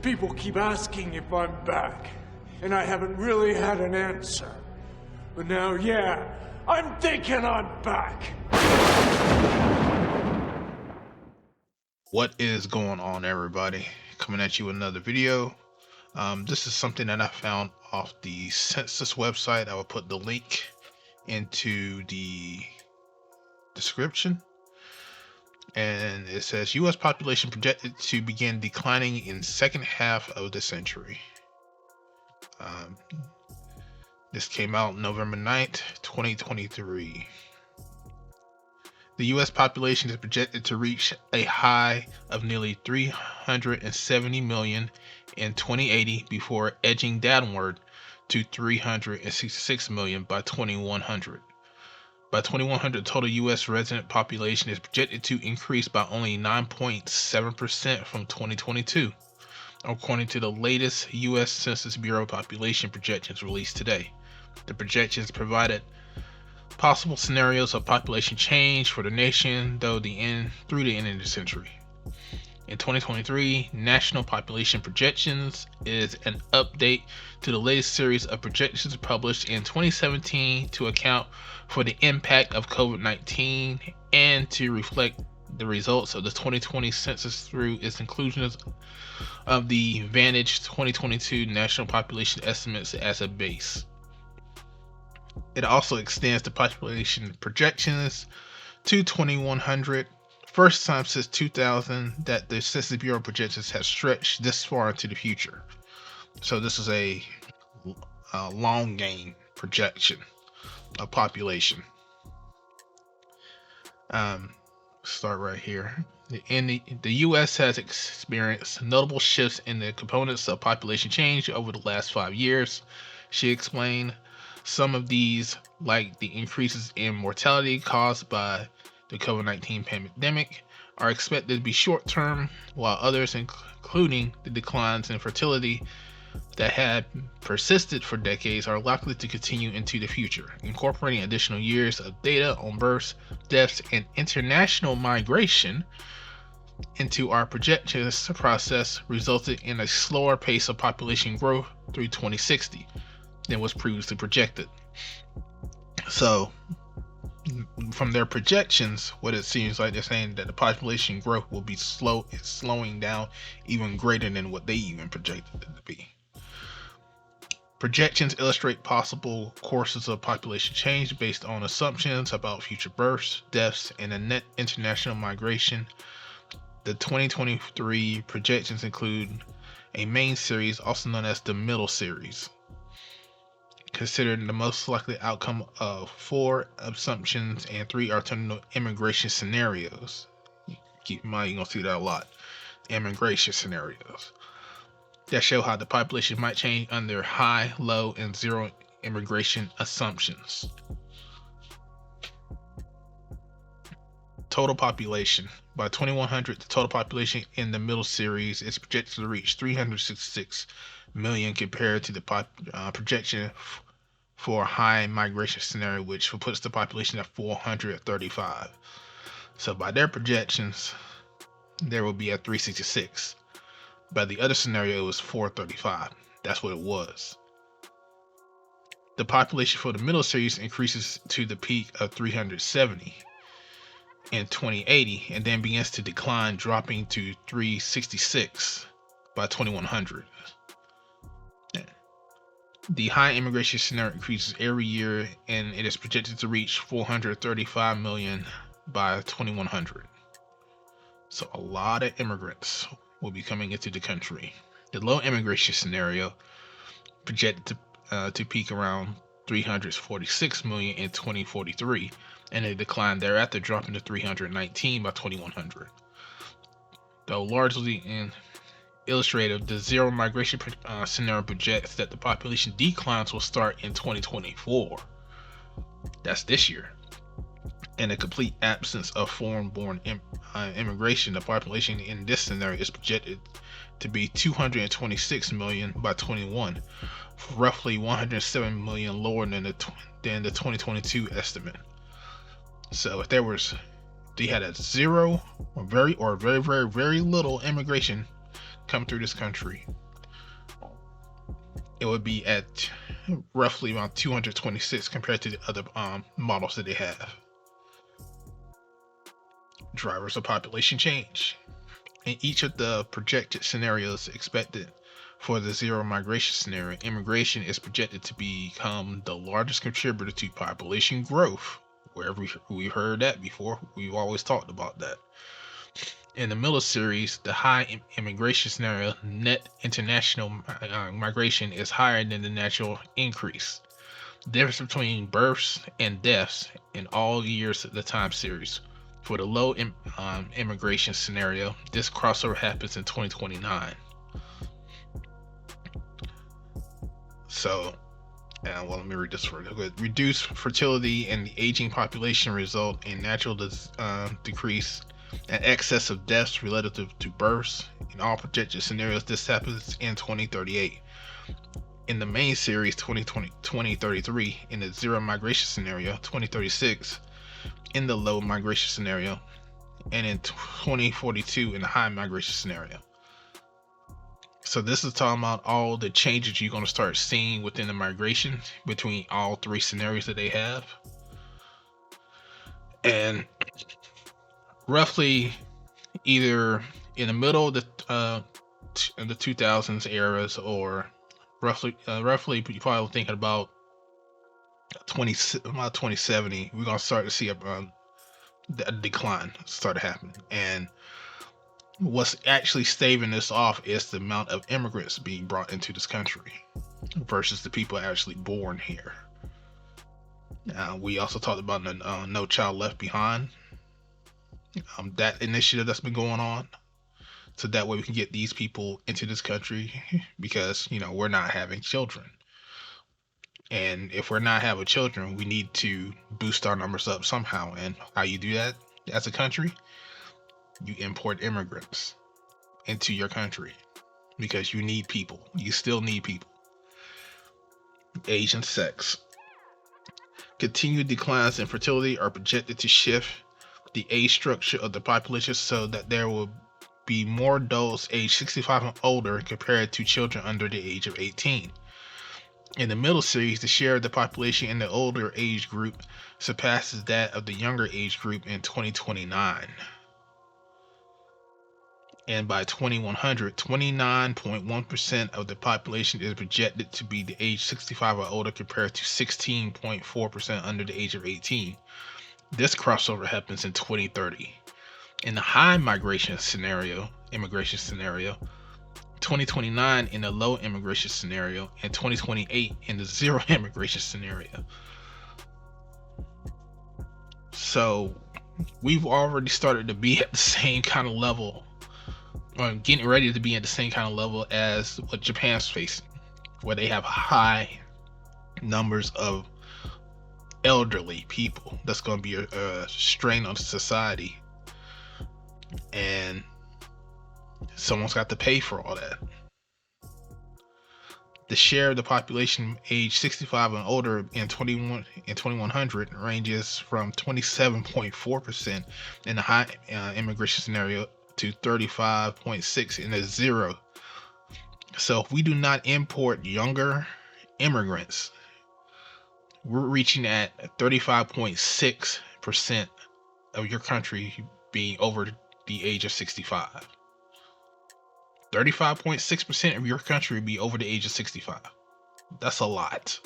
People keep asking if I'm back, and I haven't really had an answer. But now, yeah, I'm thinking I'm back. What is going on, everybody? Coming at you with another video. This is something that I found off the Census website. I will put the link into the description. And it says U.S. population projected to begin declining in second half of the century. This came out November 9th, 2023. The U.S. population is projected to reach a high of nearly 370 million in 2080 before edging downward to 366 million by 2100. By 2100, total U.S. resident population is projected to increase by only 9.7% from 2022, according to the latest U.S. Census Bureau population projections released today. The projections provided possible scenarios of population change for the nation through the end of the century. In 2023, National Population Projections is an update to the latest series of projections published in 2017 to account for the impact of COVID-19 and to reflect the results of the 2020 census through its inclusion of the Vantage 2022 National Population Estimates as a base. It also extends the population projections to 2100. First time since 2000 that the Census Bureau projections have stretched this far into the future. So this is a long game projection of population. Start right here. The U.S. has experienced notable shifts in the components of population change over the last 5 years, she explained. Some of these, like the increases in mortality caused by the COVID-19 pandemic, are expected to be short-term, while others, including the declines in fertility that had persisted for decades, are likely to continue into the future. Incorporating additional years of data on births, deaths, and international migration into our projections process resulted in a slower pace of population growth through 2060 than was previously projected. So from their projections, what it seems like they're saying that the population growth will be slowing down even greater than what they even projected it to be. Projections illustrate possible courses of population change based on assumptions about future births, deaths, and the net international migration. The 2023 projections include a main series, also known as the middle series, considering the most likely outcome of 4 assumptions and 3 alternative immigration scenarios. Keep in mind, you're going to see that a lot. Immigration scenarios that show how the population might change under high, low, and zero immigration assumptions. Total population. By 2100, the total population in the middle series is projected to reach 366 million compared to the projection for a high migration scenario, which puts the population at 435. So by their projections, there will be at 366. By the other scenario, it was 435. That's what it was. The population for the middle series increases to the peak of 370 in 2080 and then begins to decline, dropping to 366 by 2100. The high immigration scenario increases every year, and it is projected to reach 435 million by 2100. So a lot of immigrants will be coming into the country. The low immigration scenario projected to peak around 346 million in 2043, and a decline thereafter, dropping to 319 by 2100. Though largely illustrative, the zero migration scenario projects that the population declines will start in 2024. That's this year. And a complete absence of foreign-born immigration, the population in this scenario is projected to be 226 million by 21, roughly 107 million lower than the 2022 estimate. So if they had a zero or very little immigration, come through this country, it would be at roughly around 226 compared to the other models that they have. Drivers of population change. In each of the projected scenarios expected for the zero migration scenario, immigration is projected to become the largest contributor to population growth. Wherever we've heard that before, we've always talked about that. In the middle series, the high immigration scenario, net international migration is higher than the natural increase. The difference between births and deaths in all years of the time series. For the low immigration scenario, this crossover happens in 2029. So, let me read this for you. Reduced fertility and the aging population result in natural decrease and excess of deaths relative to births. In all projected scenarios, this happens in 2038. In the main series, 2033, in the zero migration scenario, 2036, in the low migration scenario, and in 2042 in the high migration scenario. So this is talking about all the changes you're going to start seeing within the migration between all three scenarios that they have. And roughly either in the middle of the 2000s eras, or roughly you're probably thinking about 2070, we're going to start to see a decline start happening. And what's actually staving this off is the amount of immigrants being brought into this country versus the people actually born here. We also talked about the No Child Left Behind, that initiative that's been going on, so that way we can get these people into this country, because we're not having children. And if we're not having children, we need to boost our numbers up somehow. And how you do that as a country? You import immigrants into your country, because you need people. You still need people. Age and sex. Continued declines in fertility are projected to shift the age structure of the population so that there will be more adults aged 65 and older compared to children under the age of 18. In the middle series, the share of the population in the older age group surpasses that of the younger age group in 2029. And by 2100, 29.1% of the population is projected to be the age 65 or older compared to 16.4% under the age of 18. This crossover happens in 2030. In the high immigration scenario, 2029 in the low immigration scenario, and 2028 in the zero immigration scenario. So we've already started to be at the same kind of level, or getting ready to be at the same kind of level as what Japan's facing, where they have high numbers of elderly people. That's going to be a strain on society, and someone's got to pay for all that. The share of the population age 65 and older in 2100 ranges from 27.4% in the high immigration scenario to 35.6% in the zero. So if we do not import younger immigrants, we're reaching at 35.6% of your country being over the age of 65. 35.6% of your country would be over the age of 65. That's a lot.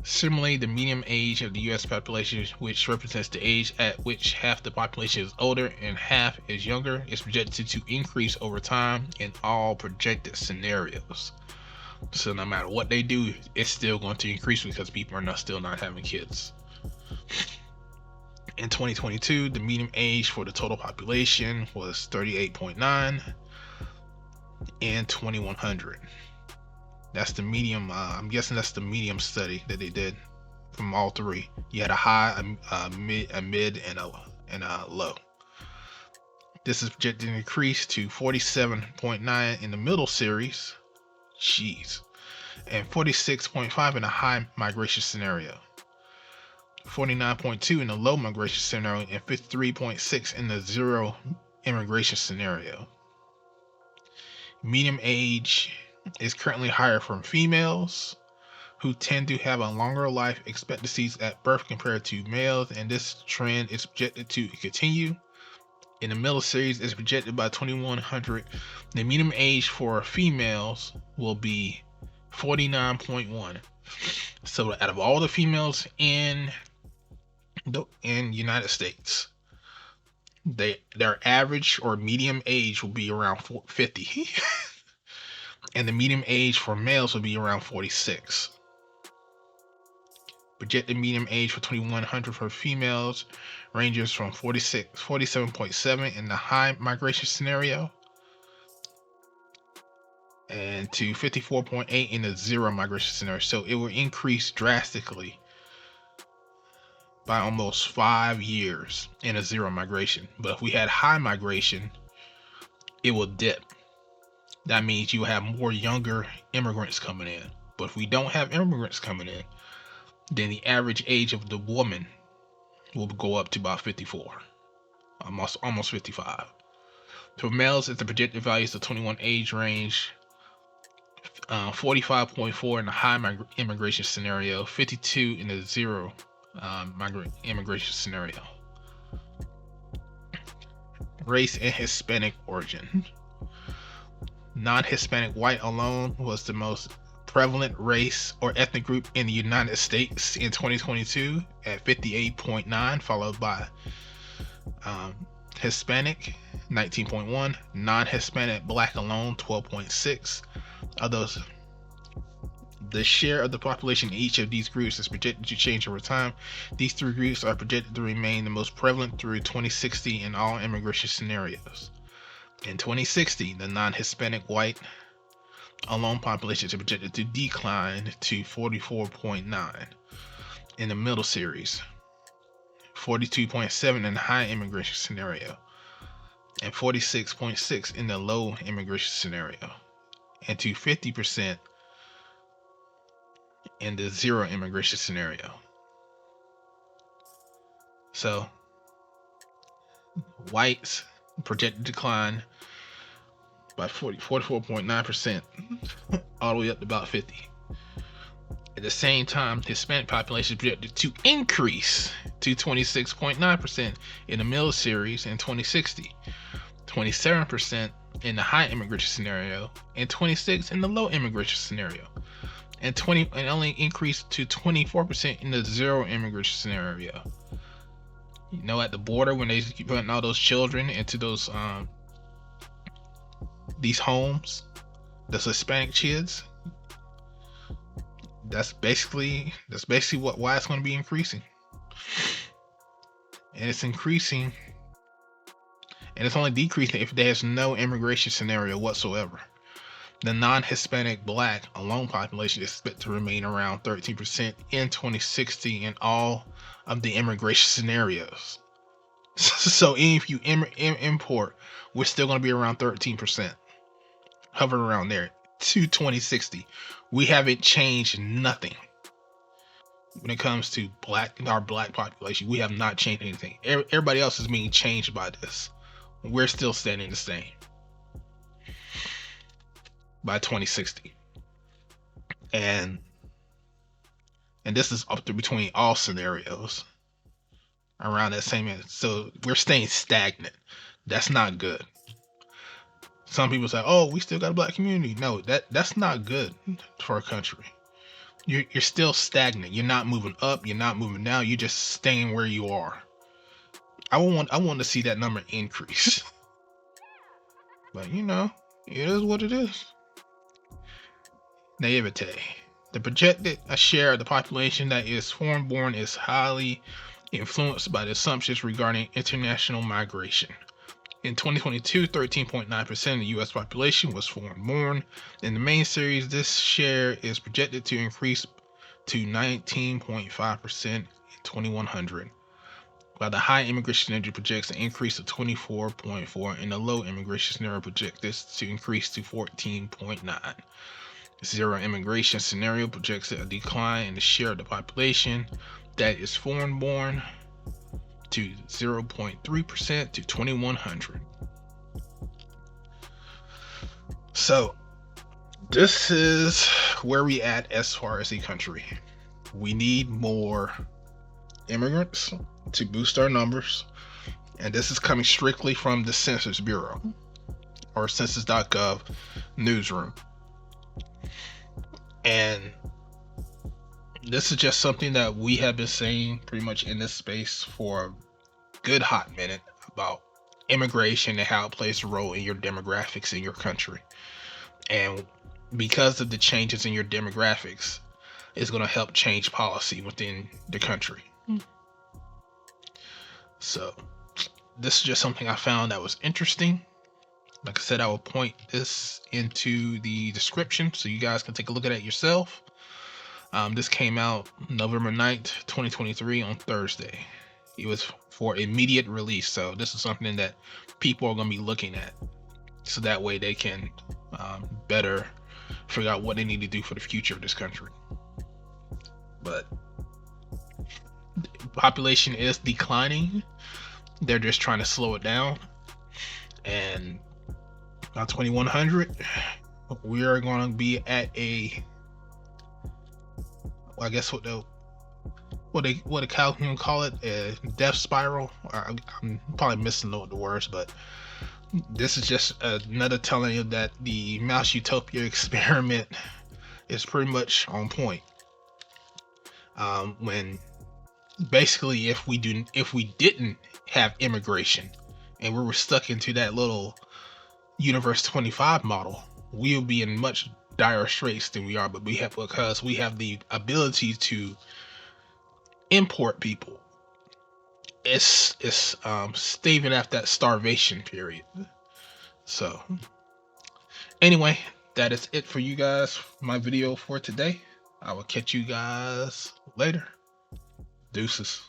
Similarly, the median age of the U.S. population, which represents the age at which half the population is older and half is younger, is projected to increase over time in all projected scenarios. So no matter what they do, it's still going to increase because people are still not having kids. In 2022, the median age for the total population was 38.9 in 2100. That's the medium. I'm guessing that's the medium study that they did from all three. You had a high, a mid, and a low. This is projected to increase to 47.9 in the middle series. Jeez. And 46.5 in a high migration scenario. 49.2 in the low migration scenario, and 53.6 in the zero immigration scenario. Median age is currently higher for females, who tend to have a longer life expectancies at birth compared to males, and this trend is projected to continue. In the middle series, is projected by 2100. The median age for females will be 49.1. So out of all the females in United States, their average or median age will be around 50, and the median age for males will be around 46. Projected median age for 2100 for females ranges from 47.7 in the high migration scenario and to 54.8 in the zero migration scenario. So it will increase drastically by almost 5 years in a zero migration. But if we had high migration, it will dip. That means you have more younger immigrants coming in. But if we don't have immigrants coming in, then the average age of the woman will go up to about 54, almost 55. For males, it's the projected values of 21 age range, 45.4 in the high immigration scenario, 52 in the zero immigration scenario. Race and Hispanic origin. Non-Hispanic white alone was the most prevalent race or ethnic group in the United States in 2022 at 58.9, followed by Hispanic 19.1, non-Hispanic black alone 12.6. Although the share of the population in each of these groups is projected to change over time, these three groups are projected to remain the most prevalent through 2060 in all immigration scenarios. In 2060, the non-Hispanic white alone population is projected to decline to 44.9 in the middle series, 42.7 in the high immigration scenario, and 46.6 in the low immigration scenario, and to 50% in the zero immigration scenario. So whites projected decline by 44.9% all the way up to about 50. At the same time, Hispanic population is projected to increase to 26.9% in the middle series in 2060, 27% in the high immigration scenario, and 26% in the low immigration scenario, and only increase to 24% in the zero immigration scenario. You know, at the border when they keep putting all those children into those these homes, those Hispanic kids, that's basically why it's going to be increasing. And it's increasing, and it's only decreasing if there's no immigration scenario whatsoever. The non-Hispanic black alone population is expected to remain around 13% in 2060 in all of the immigration scenarios. So if you import, we're still going to be around 13%, hovering around there to 2060. We haven't changed nothing when it comes to our black population. We have not changed anything. Everybody else is being changed by this. We're still standing the same by 2060, and this is up to between all scenarios around that same age. So we're staying stagnant. That's not good. Some people say, "Oh, we still got a black community." No, that's not good for a country. You're still stagnant. You're not moving up. You're not moving down. You're just staying where you are. I want to see that number increase. But you know, it is what it is. Nativity. The projected share of the population that is foreign-born is highly influenced by the assumptions regarding international migration. In 2022, 13.9% of the U.S. population was foreign-born. In the main series, this share is projected to increase to 19.5% in 2100, while the high immigration scenario projects an increase to 24.4%, and the low immigration scenario projects this to increase to 14.9%. Zero immigration scenario projects a decline in the share of the population that is foreign-born to 0.3% to 2100. So this is where we at as far as the country. We need more immigrants to boost our numbers, and this is coming strictly from the Census Bureau or census.gov newsroom. And this is just something that we have been saying pretty much in this space for a good hot minute about immigration and how it plays a role in your demographics in your country. And because of the changes in your demographics, it's going to help change policy within the country. So this is just something I found that was interesting. Like I said, I will point this into the description so you guys can take a look at it yourself. This came out November 9th, 2023 on Thursday. It was for immediate release. So this is something that people are going to be looking at. So that way they can better figure out what they need to do for the future of this country. But the population is declining. They're just trying to slow it down. And by 2100, we are going to be at a, I guess what a Calhoun call it, a death spiral. I'm probably missing the words, but this is just another telling you that the Mouse Utopia experiment is pretty much on point. When basically, if we didn't have immigration and we were stuck into that little Universe 25 model, we would be in much dire straits than we are. But because we have the ability to import people, it's staving off that starvation period. So anyway, that is it for you guys. My video for today. I will catch you guys later. Deuces.